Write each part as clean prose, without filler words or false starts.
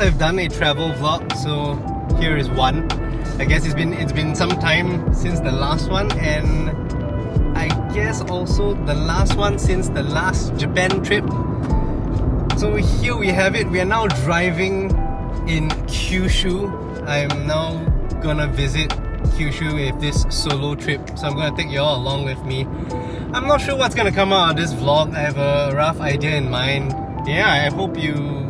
I've done a travel vlog, so here is one. I guess it's been some time since the last one, and I guess also the last one since the last Japan trip. So here we have it. We are now driving in Kyushu. I'm now gonna visit Kyushu with this solo trip, so I'm gonna take you all along with me. I'm not sure what's gonna come out of this vlog. I have a rough idea in mind. Yeah, I hope you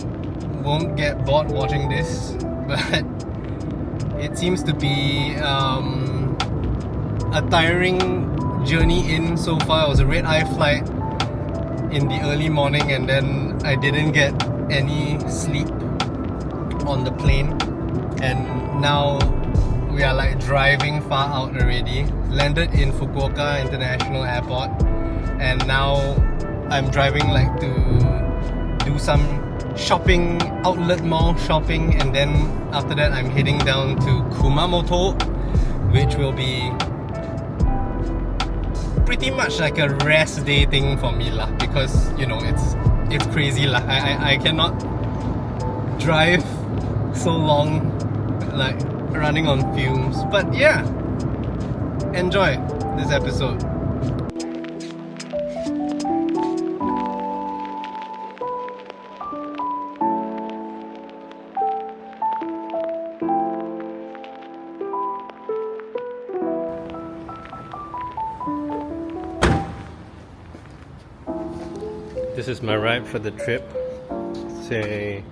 won't get bored watching this, but it seems to be a tiring journey in so far. It was a red-eye flight in the early morning, and then I didn't get any sleep on the plane, and now we are like driving far out already. Landed in Fukuoka International Airport, and now I'm driving like to do some shopping, outlet mall shopping, and then after that I'm heading down to Kumamoto, which will be pretty much like a rest day thing for me lah, because you know it's crazy lah. I cannot drive so long like running on fumes. But yeah, enjoy this episode. This is my ride for the trip. It's a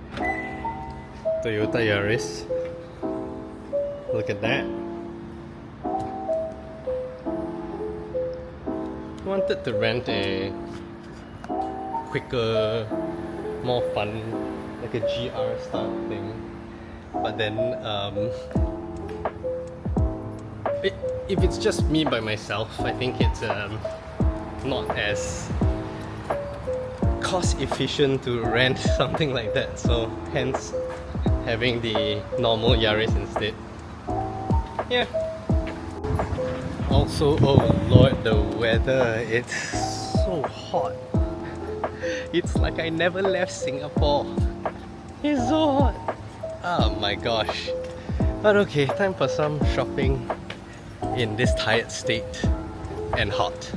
Toyota Yaris. Look at that. Wanted to rent a quicker, more fun, like a GR style thing, but then if it's just me by myself, I think it's not as cost efficient to rent something like that, so hence having the normal Yaris instead. Yeah. Also, oh lord, the weather, it's so hot. It's like I never left Singapore. It's so hot. Oh my gosh. But okay, time for some shopping in this tired state and hot.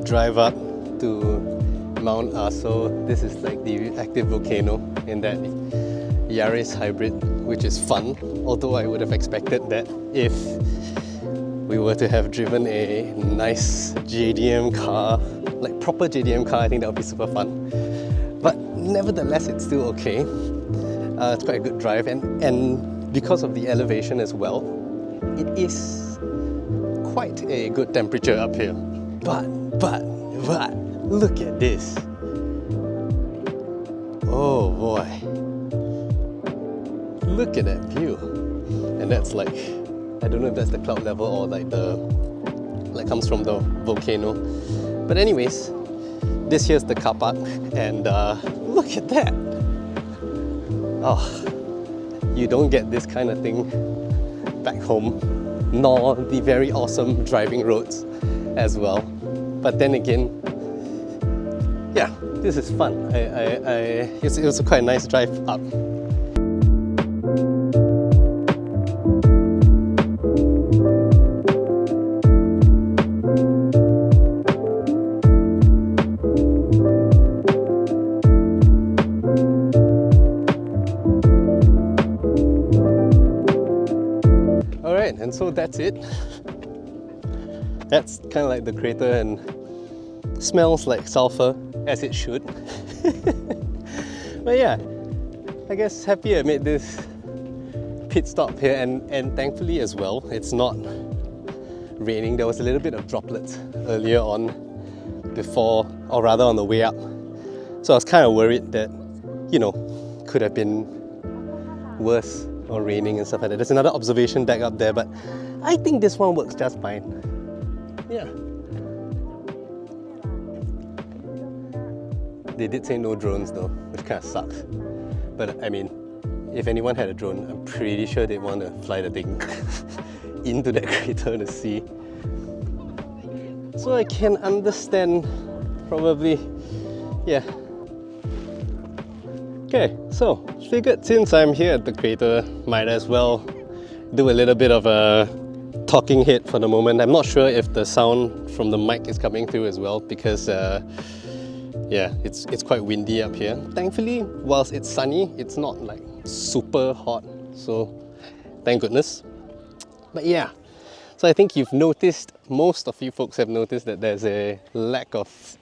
drive up to Mount Aso. This is like the active volcano in that Yaris hybrid, which is fun. Although I would have expected that if we were to have driven a nice JDM car, like proper JDM car, I think that would be super fun. But nevertheless, it's still okay. It's quite a good drive, and because of the elevation as well, it is quite a good temperature up here. But look at this. Oh boy. Look at that view. And that's like, I don't know if that's the cloud level or like comes from the volcano. But anyways, this here's the car park, and look at that. Oh, you don't get this kind of thing back home, nor the very awesome driving roads as well. But then again, yeah, this is fun. It was quite a nice drive up. Alright, and so that's it. That's kind of like the crater, and smells like sulfur, as it should. But yeah, I guess happy I made this pit stop here, and thankfully as well, it's not raining. There was a little bit of droplets earlier on before, or rather on the way up. So I was kind of worried that, you know, could have been worse or raining and stuff like that. There's another observation deck up there, but I think this one works just fine. Yeah. They did say no drones though, which kind of sucks. But I mean, if anyone had a drone, I'm pretty sure they'd want to fly the thing into that crater to see. So I can understand, probably, yeah. Okay, so figured since I'm here at the crater, might as well do a little bit of a talking head for the moment. I'm not sure if the sound from the mic is coming through as well, because yeah, it's quite windy up here. Thankfully, whilst it's sunny, it's not like super hot, so thank goodness. But yeah, so I think you've noticed, most of you folks have noticed that there's a lack of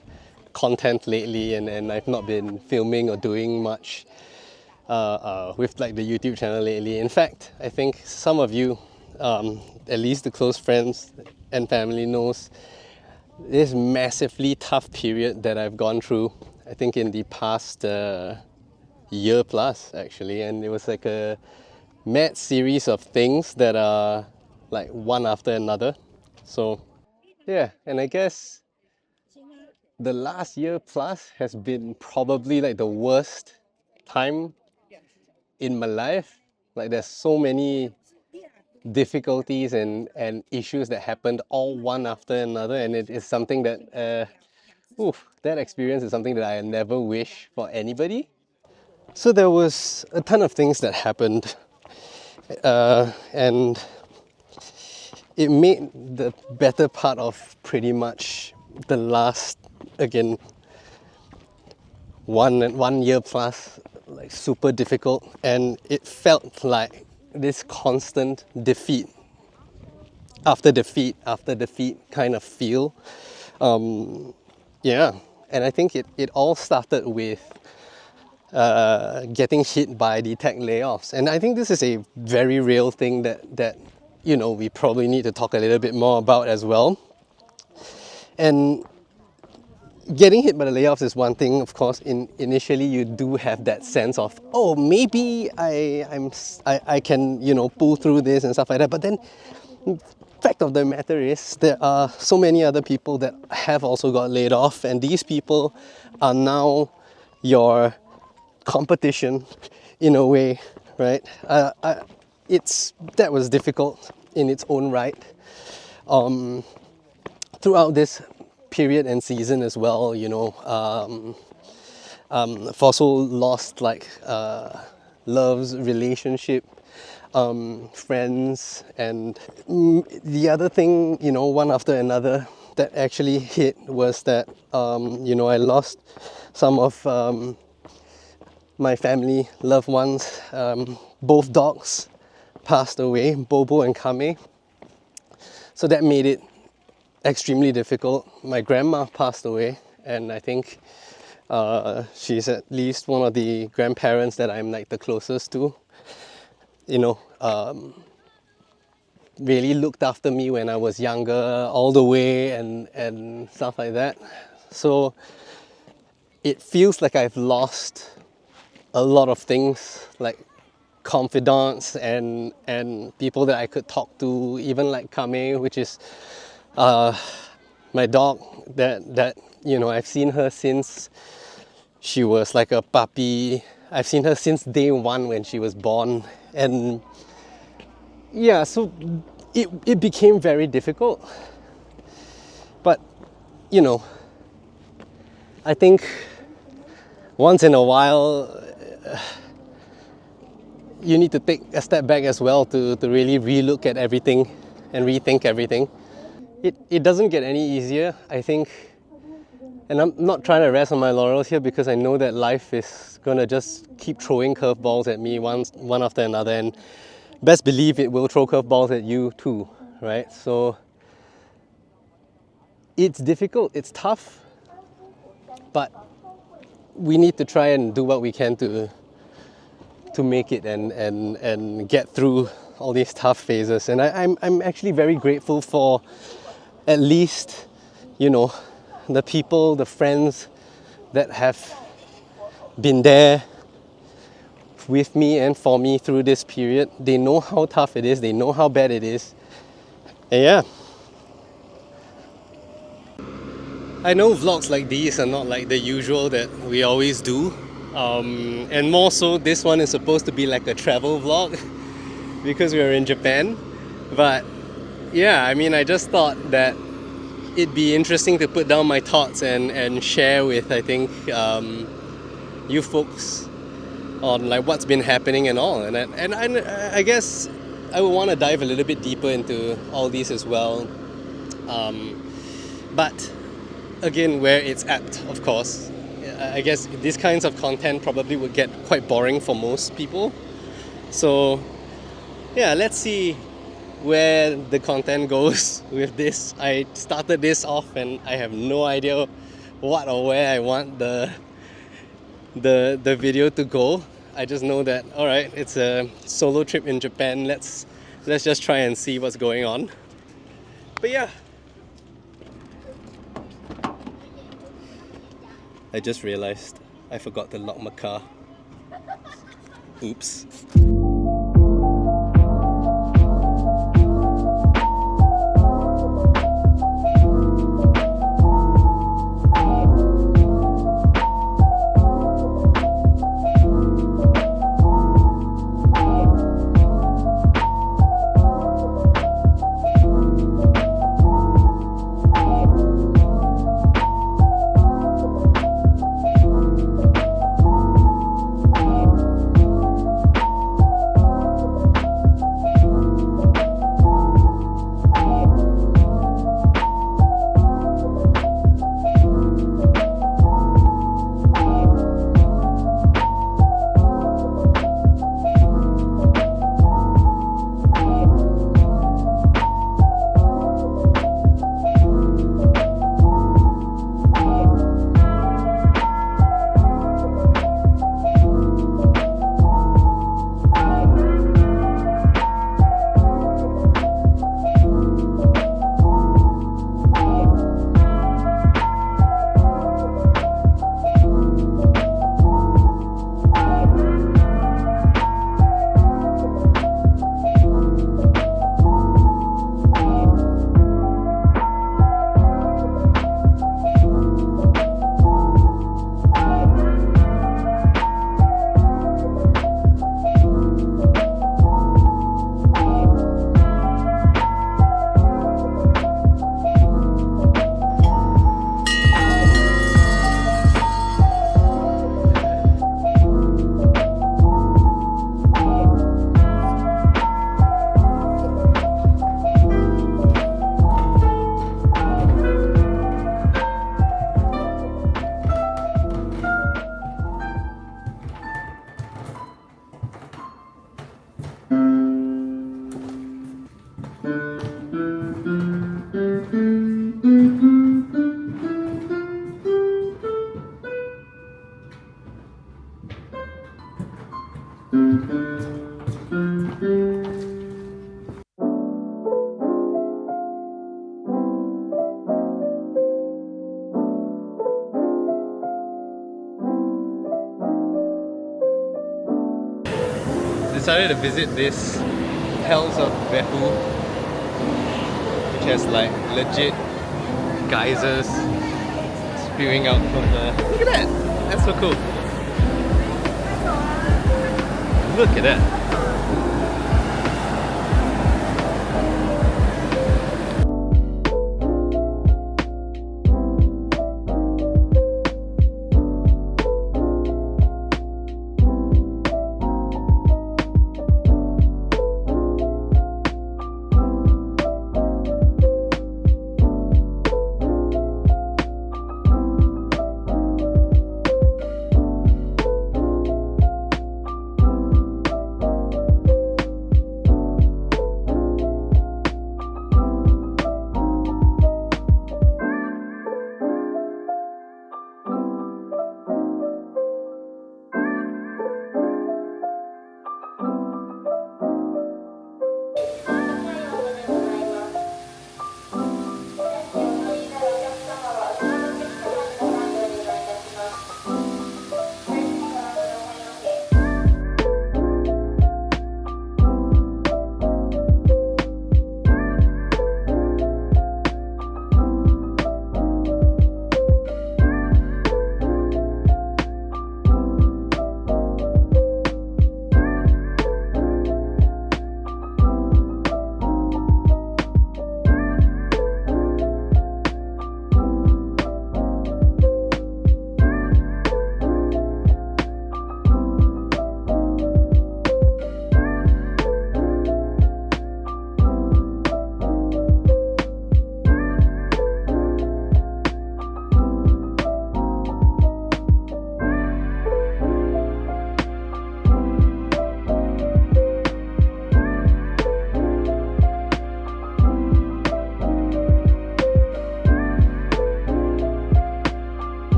content lately, and I've not been filming or doing much with like the YouTube channel lately. In fact, I think some of you, at least the close friends and family, knows this massively tough period that I've gone through, I think in the past year plus actually, and it was like a mad series of things that are like one after another. So yeah, and I guess the last year plus has been probably like the worst time in my life. Like there's so many difficulties and issues that happened all one after another, and it is something that that experience is something that I never wish for anybody. So there was a ton of things that happened, and it made the better part of pretty much the last, again, one year plus, like super difficult, and it felt like this constant defeat after defeat after defeat kind of feel. Yeah, and I think it all started with getting hit by the tech layoffs, and I think this is a very real thing that you know, we probably need to talk a little bit more about as well. And getting hit by the layoffs is one thing, of course. Initially, you do have that sense of, oh, maybe I can, you know, pull through this and stuff like that. But then, fact of the matter is, there are so many other people that have also got laid off, and these people are now your competition in a way, right? That was difficult in its own right. Throughout this period and season as well, you know, I've also lost like loves, relationship, friends, and the other thing, you know, one after another, that actually hit was that, you know, I lost some of my family, loved ones. Both dogs passed away, Bobo and Kame. So that made it extremely difficult. My grandma passed away, and I think she's at least one of the grandparents that I'm like the closest to. You know, really looked after me when I was younger, all the way, and stuff like that. So it feels like I've lost a lot of things, like confidants and people that I could talk to, even like Kame, which is my dog that you know, I've seen her since she was like a puppy. I've seen her since day one when she was born, and yeah, so it became very difficult. But you know, I think once in a while you need to take a step back as well to really relook at everything and rethink everything. It doesn't get any easier, I think, and I'm not trying to rest on my laurels here, because I know that life is gonna just keep throwing curveballs at me one after another, and best believe it will throw curveballs at you too, right? So it's difficult, it's tough, but we need to try and do what we can to make it and get through all these tough phases. And I'm actually very grateful for at least, you know, the people, the friends that have been there with me and for me through this period. They know how tough it is, they know how bad it is. And yeah, I know vlogs like these are not like the usual that we always do, and more so this one is supposed to be like a travel vlog because we are in Japan. But yeah, I mean, I just thought that it'd be interesting to put down my thoughts and share with, I think, you folks on like what's been happening and all. And I guess I would want to dive a little bit deeper into all these as well. But again, where it's apt, of course. I guess these kinds of content probably would get quite boring for most people. So yeah, let's see where the content goes with this. I started this off and I have no idea what or where I want the video to go. I just know that, alright, it's a solo trip in Japan. Let's just try and see what's going on. But yeah, I just realized I forgot to lock my car. Oops. decided to visit this Hells of Behu, which has like legit geysers spewing out from the... Look at that! That's so cool. Look at that.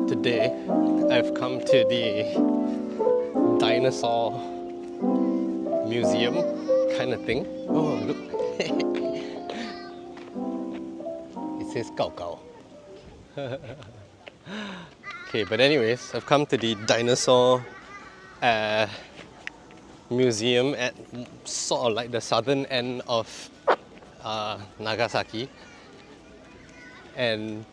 Today, I've come to the dinosaur museum kind of thing. Oh, look. It says Gao Gao. Okay, but anyways, I've come to the dinosaur museum at sort of like the southern end of Nagasaki. And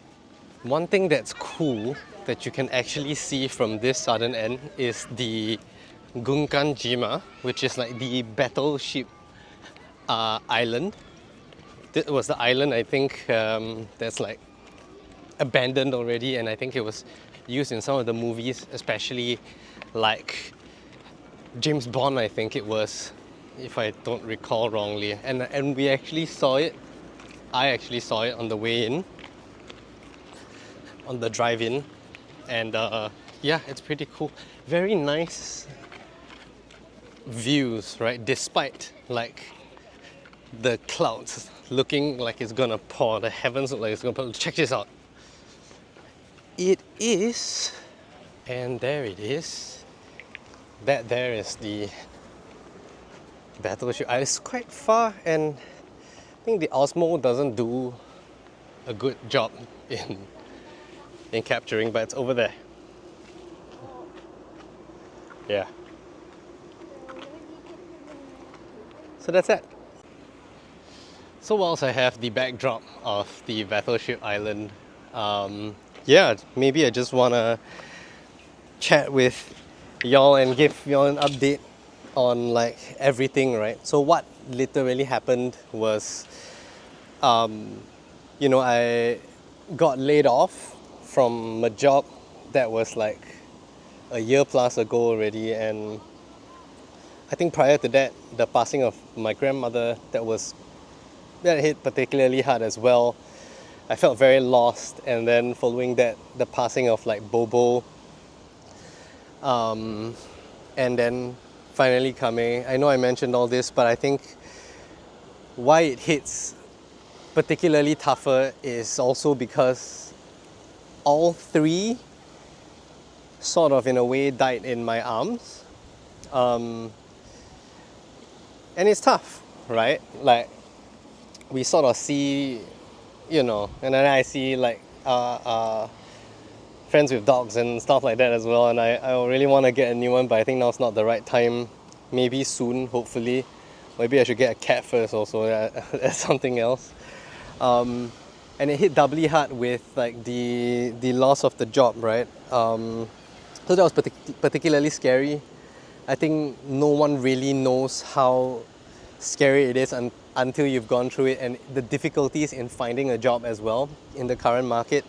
one thing that's cool that you can actually see from this southern end is the Gunkanjima, which is like the battleship island. This was the island, I think, that's like abandoned already, and I think it was used in some of the movies, especially like James Bond, I think it was, if I don't recall wrongly. And we actually saw it, I actually saw it on the way in, on the drive-in, and yeah, it's pretty cool. Very nice views, right? Despite like the clouds looking like it's gonna pour, the heavens look like it's gonna pour. Check this out. It is, and there it is. That there is the battleship. It's quite far, and I think the Osmo doesn't do a good job in capturing, but it's over there. Yeah. So that's it. So whilst I have the backdrop of the battleship island, yeah, maybe I just wanna chat with y'all and give y'all an update on like everything, right? So what literally happened was, you know, I got laid off from a job that was like a year plus ago already, and I think prior to that, the passing of my grandmother, that hit particularly hard as well. I felt very lost. And then following that, the passing of like Bobo, and then finally coming. I know I mentioned all this, but I think why it hits particularly tougher is also because all three sort of in a way died in my arms. And it's tough, right? Like we sort of see, and then I see like friends with dogs and stuff like that as well, and I really want to get a new one, but I think now's not the right time. Maybe soon, hopefully. Maybe I should get a cat first also. That's something else. And it hit doubly hard with like the loss of the job, right? So that was particularly scary. I think no one really knows how scary it is until you've gone through it, and the difficulties in finding a job as well in the current market.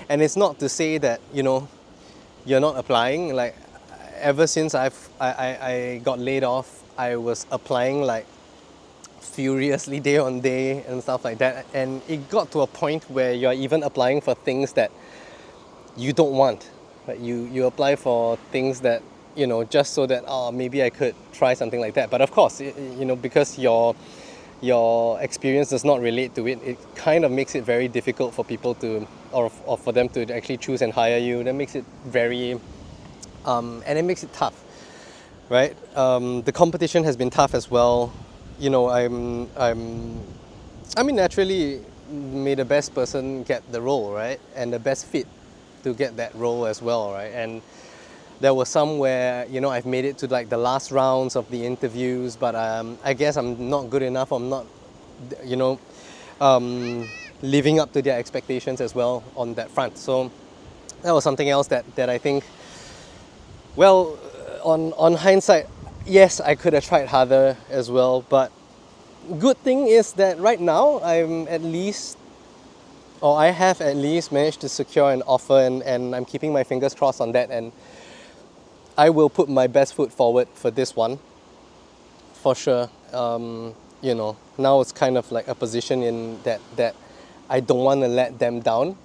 And it's not to say that you're not applying. Like ever since I got laid off, I was applying like furiously day on day and stuff like that, and it got to a point where you're even applying for things that you don't want. Like you apply for things that just so that maybe I could try something like that. But of course, because your experience does not relate to it, it kind of makes it very difficult for people to, or for them to actually choose and hire you. That makes it very, and it makes it tough, right? The competition has been tough as well. Naturally, may the best person get the role, right? And the best fit to get that role as well, right? And there was some where, I've made it to like the last rounds of the interviews, but I guess I'm not good enough. I'm not, living up to their expectations as well on that front. So that was something else that I think, well, on hindsight, yes, I could have tried harder as well. But good thing is that right now I have at least managed to secure an offer, and I'm keeping my fingers crossed on that. And I will put my best foot forward for this one, for sure. Now it's kind of like a position in that I don't want to let them down,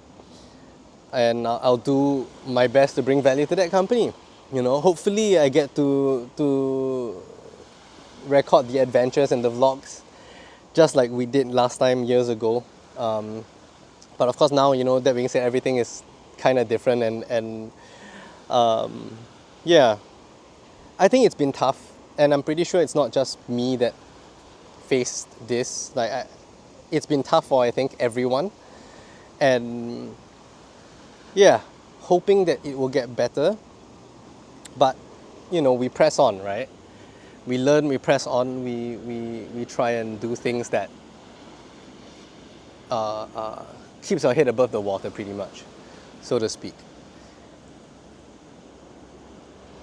and I'll do my best to bring value to that company. Hopefully I get to record the adventures and the vlogs just like we did last time years ago. But of course now, that being said, everything is kind of different, and yeah, I think it's been tough, and I'm pretty sure it's not just me that faced this. Like, it's been tough for, I think, everyone, and yeah, hoping that it will get better. But we press on, right? We learn, we press on, we try and do things that keeps our head above the water, pretty much, so to speak.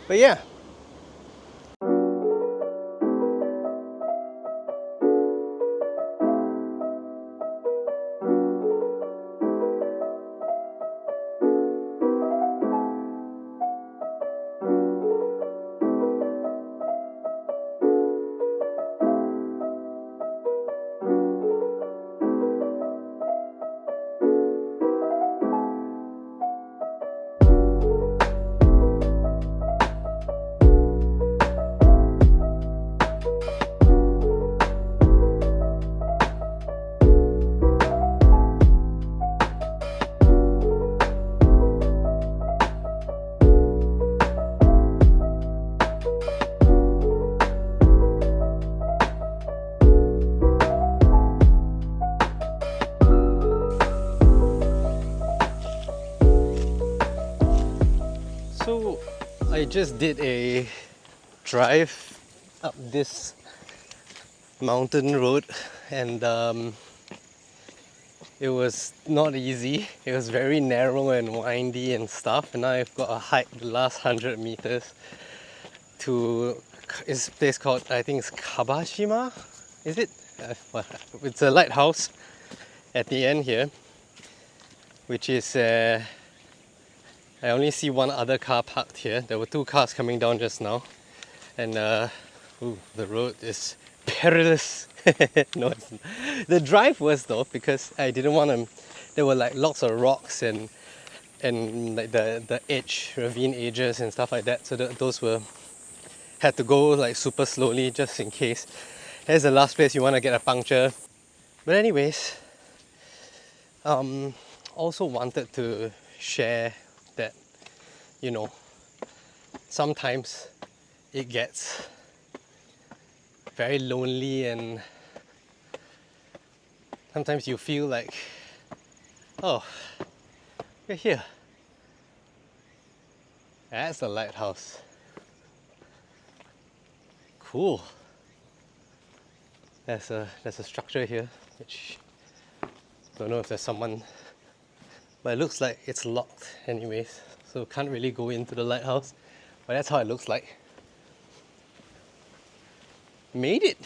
But yeah. So I just did a drive up this mountain road, and it was not easy. It was very narrow and windy and stuff, and now I've got to hike the last 100 meters to this place called, I think it's Kabashima, is it? It's a lighthouse at the end here, which is I only see one other car parked here. There were two cars coming down just now, and the road is perilous. No, it's not. The drive was though, because I didn't want to. There were like lots of rocks and like the edge, ravine edges and stuff like that. So those were had to go like super slowly just in case. Here's the last place you want to get a puncture. But anyways, also wanted to share that, you know, sometimes it gets very lonely and sometimes you feel like, oh, we're here. That's the lighthouse. Cool. There's a structure here, which don't know if there's someone, but it looks like it's locked anyways, so can't really go into the lighthouse. But that's how it looks like. Made it!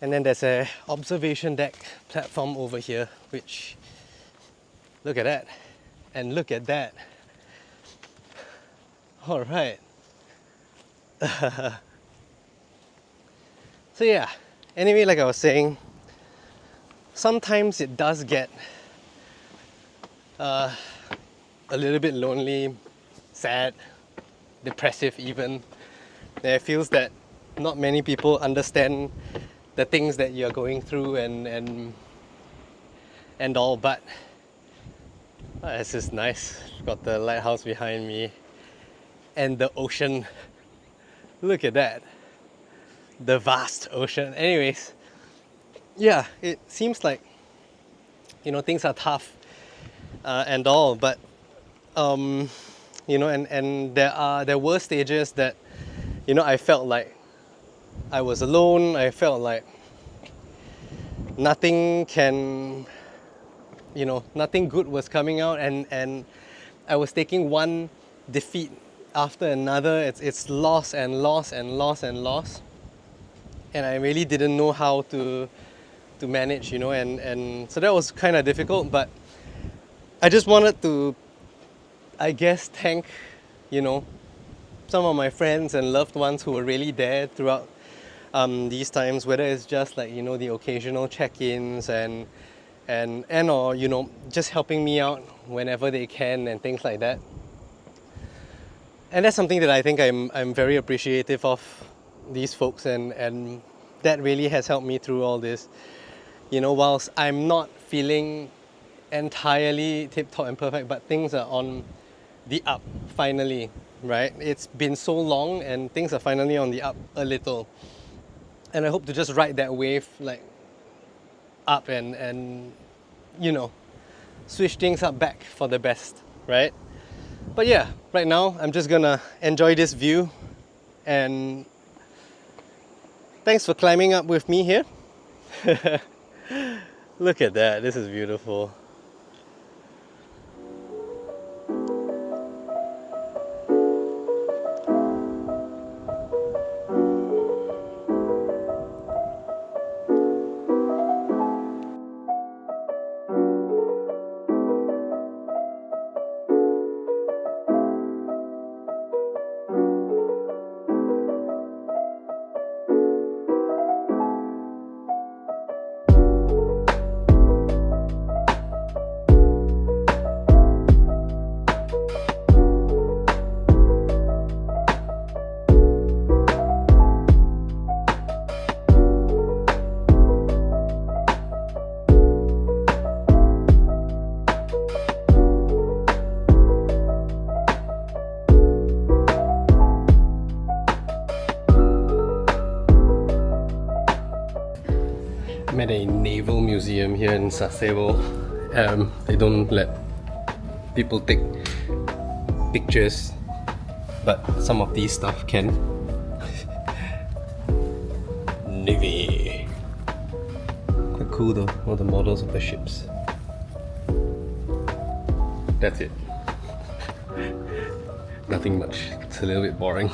And then there's a observation deck platform over here, which, look at that, and look at that. All right. So yeah, anyway, like I was saying, sometimes it does get a little bit lonely, sad, depressive even. It feels that not many people understand the things that you're going through and all, but this is nice. Got the lighthouse behind me and the ocean. Look at that. The vast ocean. Anyways, yeah, it seems like, you know, things are tough and all, but you know, and there were stages that, you know, I felt like I was alone. I felt like nothing good was coming out, and I was taking one defeat after another. It's loss and loss and loss and loss, and I really didn't know how to manage, you know, and so that was kind of difficult. But I just wanted to, I guess, thank, you know, some of my friends and loved ones who were really there throughout these times, whether it's just like, you know, the occasional check-ins and or, you know, just helping me out whenever they can and things like that. And that's something that I think I'm very appreciative of these folks, and that really has helped me through all this. You know, whilst I'm not feeling entirely tip-top and perfect, but things are on the up finally, right? It's been so long and things are finally on the up a little. And I hope to just ride that wave like up and you know, switch things up back for the best, right? But yeah, right now I'm just gonna enjoy this view, and thanks for climbing up with me here. Look at that, this is beautiful. I'm at a naval museum here in Sasebo. They don't let people take pictures, but some of these stuff can. Navy. Quite cool though, all the models of the ships. That's it. Nothing much. It's a little bit boring.